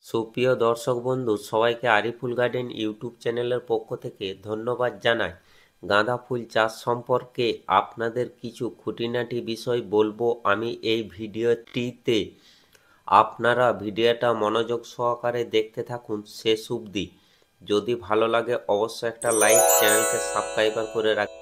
সুপ্রিয় দর্শক বন্ধু সবাইকে আরিফুল গার্ডেন ইউটিউব চ্যানেলের পক্ষ থেকে ধন্যবাদ জানাই। গাঁদা ফুল চাষ সম্পর্কে আপনাদের কিছু খুঁটিনাটি বিষয় বলবো আমি এই ভিডিওটিতে। আপনারা ভিডিওটা মনোযোগ সহকারে দেখতে থাকুন শেষ অবধি। যদি ভালো লাগে অবশ্যই একটা লাইক, চ্যানেলকে সাবস্ক্রাইব করে রাখবেন।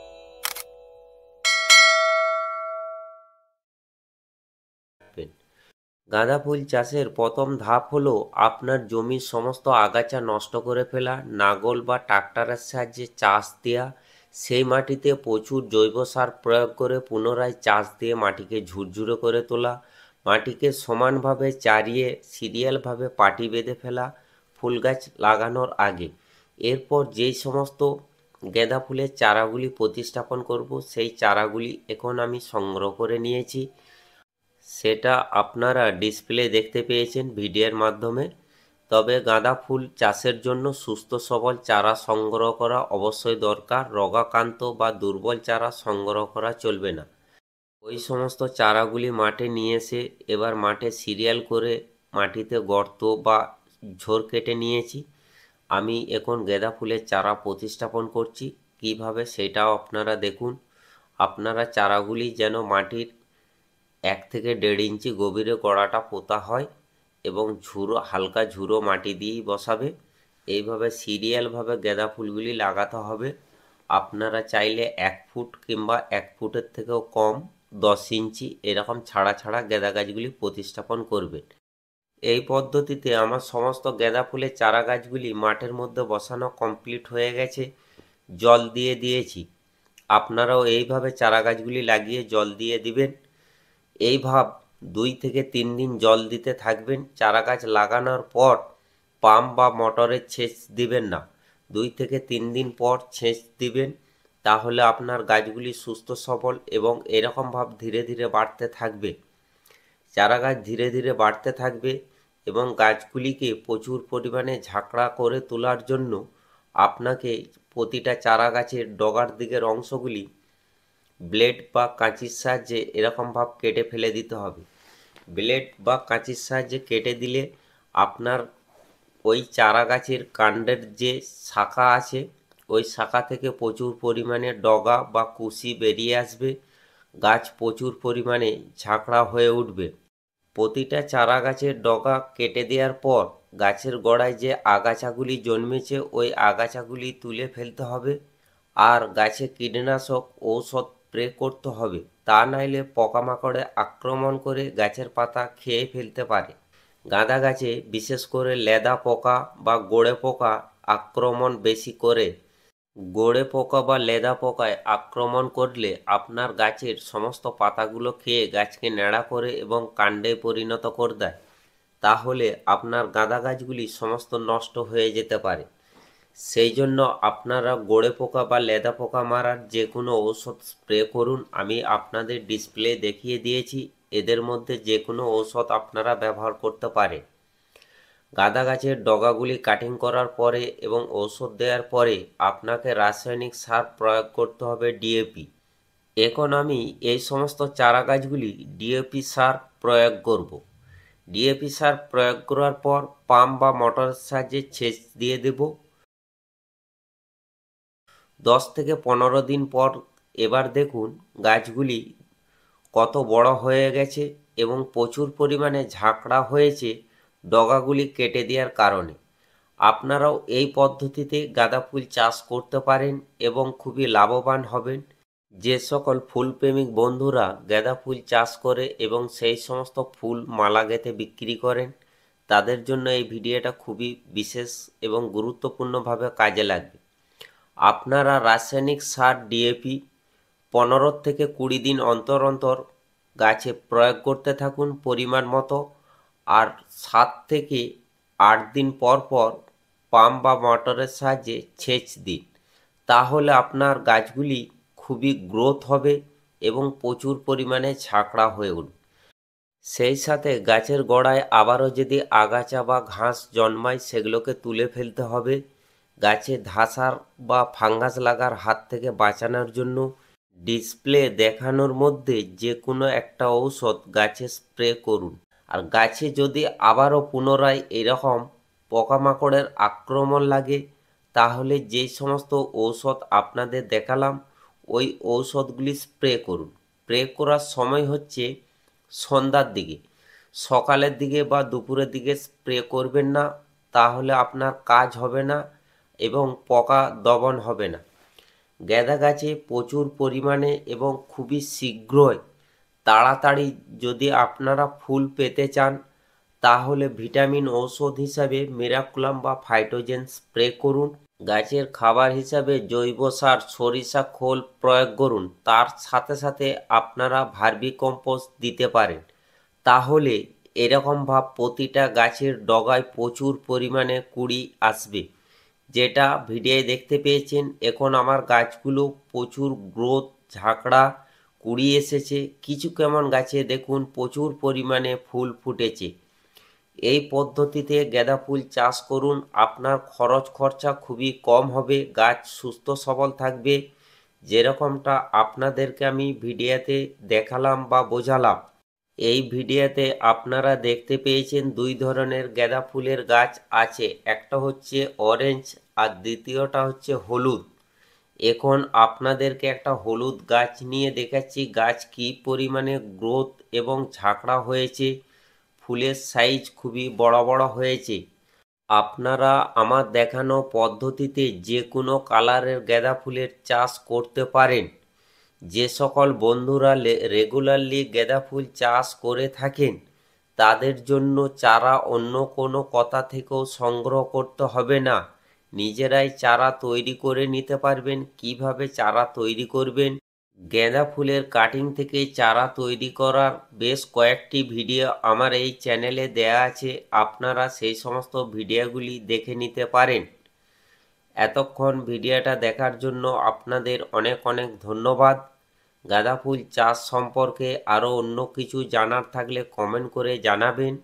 গাঁদা ফুল চাষের প্রথম ধাপ হলো আপনার জমির সমস্ত আগাছা নষ্ট করে ফেলা, লাঙল বা ট্রাক্টরের সাহায্যে চাষ দেওয়া। সেই মাটিতে প্রচুর জৈব সার প্রয়োগ করে পুনরায় চাষ দিয়ে মাটিকে ঝুরঝুরে করে তোলা, মাটিকে সমানভাবে চারিয়ে সিরিয়ালভাবে পাটি বেঁধে ফেলা ফুল গাছ লাগানোর আগে। এরপর যেই সমস্ত গাঁদা ফুলের চারাগুলি প্রতিস্থাপন করব সেই চারাগুলি এখন আমি সংগ্রহ করে নিয়েছি, সেটা আপনারা ডিসপ্লে দেখতে পেয়েছেন ভিডিওর মাধ্যমে। তবে গাঁদা ফুল চাষের জন্য সুস্থ সবল চারা সংগ্রহ করা অবশ্যই দরকার। রোগাক্রান্ত বা দুর্বল চারা সংগ্রহ করা চলবে না। ওই সমস্ত চারাগুলি মাঠে নিয়ে এসে এবার মাঠে সিরিয়াল করে মাটিতে গর্ত বা ঝোর কেটে নিয়েছি। আমি এখন গাঁদা ফুলের চারা প্রতিস্থাপন করছি কিভাবে সেটাও আপনারা দেখুন। আপনারা চারাগুলি যেন মাটির 1 থেকে 1.5 ইঞ্চি গভীরে গোড়াটা পোতা হয় এবং হালকা ঝুরো মাটি দিয়েই বসাবে। এইভাবে সিরিয়ালভাবে গাঁদা ফুলগুলি লাগাতে হবে। আপনারা চাইলে 1 ফুট কিংবা 1 ফুটের থেকেও কম 10 ইঞ্চি এরকম ছাড়া ছাড়া গাঁদা গাছগুলি প্রতিস্থাপন করবেন। এই পদ্ধতিতে আমার সমস্ত গাঁদা ফুলের চারা গাছগুলি মাঠের মধ্যে বসানো কমপ্লিট হয়ে গেছে। জল দিয়ে দিয়েছি। আপনারাও এইভাবে চারা গাছগুলি লাগিয়ে জল দিয়ে দিবেন। এইভাবে 2 থেকে 3 দিন জল দিতে থাকবেন। চারা গাছ লাগানোর পর পাম্প বা মোটরের সেচ দিবেন না। 2 থেকে 3 দিন পর সেচ দিবেন। তাহলে আপনার গাছগুলি সুস্থ সবল এবং এরকমভাবে ধীরে ধীরে বাড়তে থাকবে। চারা গাছ ধীরে ধীরে বাড়তে থাকবে এবং গাছগুলিকে প্রচুর পরিমাণে ঝাঁকড়া করে তোলার জন্য আপনাকে প্রতিটা চারা গাছের ডগার দিকের অংশগুলি ব্লেড বা কাঁচির সাহায্যে এরকমভাবে কেটে ফেলে দিতে হবে। ব্লেড বা কাঁচির সাহায্যে কেটে দিলে আপনার ওই চারা গাছের কাণ্ডের যে শাখা আছে ওই শাখা থেকে প্রচুর পরিমাণে ডগা বা কুশি বেরিয়ে আসবে। গাছ প্রচুর পরিমাণে ঝাঁকড়া হয়ে উঠবে। প্রতিটা চারা গাছের ডগা কেটে দেওয়ার পর গাছের গোড়ায় যে আগাছাগুলি জন্মেছে ওই আগাছাগুলি তুলে ফেলতে হবে। আর গাছে কীটনাশক ঔষধ স্প্রে করতে হবে, তা নাইলে পোকামাকড়ে আক্রমণ করে গাছের পাতা খেয়ে ফেলতে পারে। গাঁদা গাছে বিশেষ করে লেদা পোকা বা গোড়ে পোকা আক্রমণ বেশি করে। গোড়ে পোকা বা লেদা পোকায় আক্রমণ করলে আপনার গাছের সমস্ত পাতাগুলো খেয়ে গাছকে ন্যাড়া করে এবং কাণ্ডে পরিণত করে দেয়। তাহলে আপনার গাঁদা গাছগুলি সমস্ত নষ্ট হয়ে যেতে পারে। সেই জন্য আপনারা গোড়ে পোকা বা লেদা পোকা মারার যে কোনো ঔষধ স্প্রে করুন। আমি আপনাদের ডিসপ্লে দেখিয়ে দিয়েছি, এদের মধ্যে যে কোনো ঔষধ আপনারা ব্যবহার করতে পারেন। গাঁদা গাছের ডগাগুলি কাটিং করার পরে এবং ঔষধ দেওয়ার পরে আপনাকে রাসায়নিক সার প্রয়োগ করতে হবে, ডিএপি। এখন আমি এই সমস্ত চারা গাছগুলি ডিএপি সার প্রয়োগ করব। ডিএপি সার প্রয়োগ করার পর পাম্প বা মোটরের সাহায্যে সেচ দিয়ে দেব। 10 থেকে 15 দিন পর এবার দেখুন গাছগুলি কত বড় হয়ে গেছে এবং প্রচুর পরিমাণে ঝাঁকড়া হয়েছে ডগাগুলি কেটে দেওয়ার কারণে। আপনারাও এই পদ্ধতিতে গাঁদা ফুল চাষ করতে পারেন এবং খুবই লাভবান হবেন। যে সকল ফুলপ্রেমিক বন্ধুরা গাঁদা ফুল চাষ করে এবং সেই সমস্ত ফুল মালা গেঁথে বিক্রি করেন তাদের জন্য এই ভিডিওটা খুবই বিশেষ এবং গুরুত্বপূর্ণভাবে কাজে লাগবে। আপনারা রাসায়নিক সার ডিএপি 15 থেকে 20 দিন অন্তর অন্তর গাছে প্রয়োগ করতে থাকুন পরিমাণ মতো। আর 7 থেকে 8 দিন পর পর পাম্প বা মোটরের সাহায্যে সেচ দিন। তাহলে আপনার গাছগুলি খুবই গ্রোথ হবে এবং প্রচুর পরিমাণে ঝাঁকড়া হয়ে উঠবে। সেই সাথে গাছের গোড়ায় আবারও যদি আগাছা বা ঘাস জন্মায় সেগুলোকে তুলে ফেলতে হবে। গাছে ধাসার বা ফাঙ্গাস লাগার হাত থেকে বাঁচানোর জন্য ডিসপ্লে দেখানোর মধ্যে যে কোনো একটা ঔষধ গাছে স্প্রে করুন। আর গাছে যদি আবারও পুনরায় এরকম পোকামাকড়ের আক্রমণ লাগে তাহলে যেই সমস্ত ঔষধ আপনাদের দেখালাম ওই ঔষধগুলি স্প্রে করুন। স্প্রে করার সময় হচ্ছে সন্ধ্যার দিকে, সকালের দিকে বা দুপুরের দিকে স্প্রে করবেন না, তাহলে আপনার কাজ হবে না এবং পোকা দমন হবে না। গাঁদা গাছে প্রচুর পরিমাণে এবং খুবই শীঘ্রই তাড়াতাড়ি যদি আপনারা ফুল পেতে চান তাহলে ভিটামিন ঔষধ হিসাবে মিরাকুলাম বা ফাইটোজেন স্প্রে করুন। গাছের খাবার হিসাবে জৈব সার সরিষা খোল প্রয়োগ করুন। তার সাথে সাথে আপনারা ভার্মি কম্পোস্ট দিতে পারেন। তাহলে এরকম ভাব প্রতিটা গাছের ডগায় প্রচুর পরিমাণে কুঁড়ি আসবে। যেটা ভিডিওয়ে দেখতে পেয়েছেন, এখন আমার গাছগুলো প্রচুর গ্রোথ, ঝাঁকড়া, কুঁড়ি এসেছে। কিছু কেমন গাছে দেখুন প্রচুর পরিমাণে ফুল ফুটেছে। এই পদ্ধতিতে গাঁদা ফুল চাষ করুন, আপনার খরচা খুবই কম হবে, গাছ সুস্থ সবল থাকবে। যেরকমটা আপনাদেরকে আমি ভিডিওতে দেখালাম বা বোঝালাম। এই ভিডিওতে আপনারা দেখতে পেয়েছেন দুই ধরনের গাঁদা ফুলের গাছ আছে, একটা হচ্ছে অরেঞ্জ আর দ্বিতীয়টা হচ্ছে হলুদ। এখন আপনাদেরকে একটা হলুদ গাছ নিয়ে দেখাচ্ছি, গাছ কি পরিমাণে গ্রোথ এবং ঝাঁকড়া হয়েছে, ফুলের সাইজ খুবই বড় বড় হয়েছে। আপনারা আমার দেখানো পদ্ধতিতে যে কোনো কালারের গাঁদা ফুলের চাষ করতে পারেন। যে সকল বন্ধুরা রেগুলারলি গাঁদা ফুল চাষ করে থাকেন তাদের জন্য চারা অন্য কোনো কোথা থেকেও সংগ্রহ করতে হবে না, নিজেরাই চারা তৈরি করে নিতে পারবেন। কিভাবে চারা তৈরি করবেন, গাঁদা ফুলের কাটিং থেকে চারা তৈরি করার বেশ কয়েকটি ভিডিও আমার এই চ্যানেলে দেয়া আছে, আপনারা সেই সমস্ত ভিডিওগুলি দেখে নিতে পারেন। এতক্ষণ ভিডিওটা দেখার জন্য আপনাদের অনেক অনেক ধন্যবাদ। গাঁদা ফুল চাষ সম্পর্কে আরও অন্য কিছু জানার থাকলে কমেন্ট করে জানাবেন।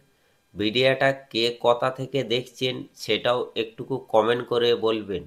ভিডিওটা কে কোথা থেকে দেখছেন সেটাও একটুকু কমেন্ট করে বলবেন।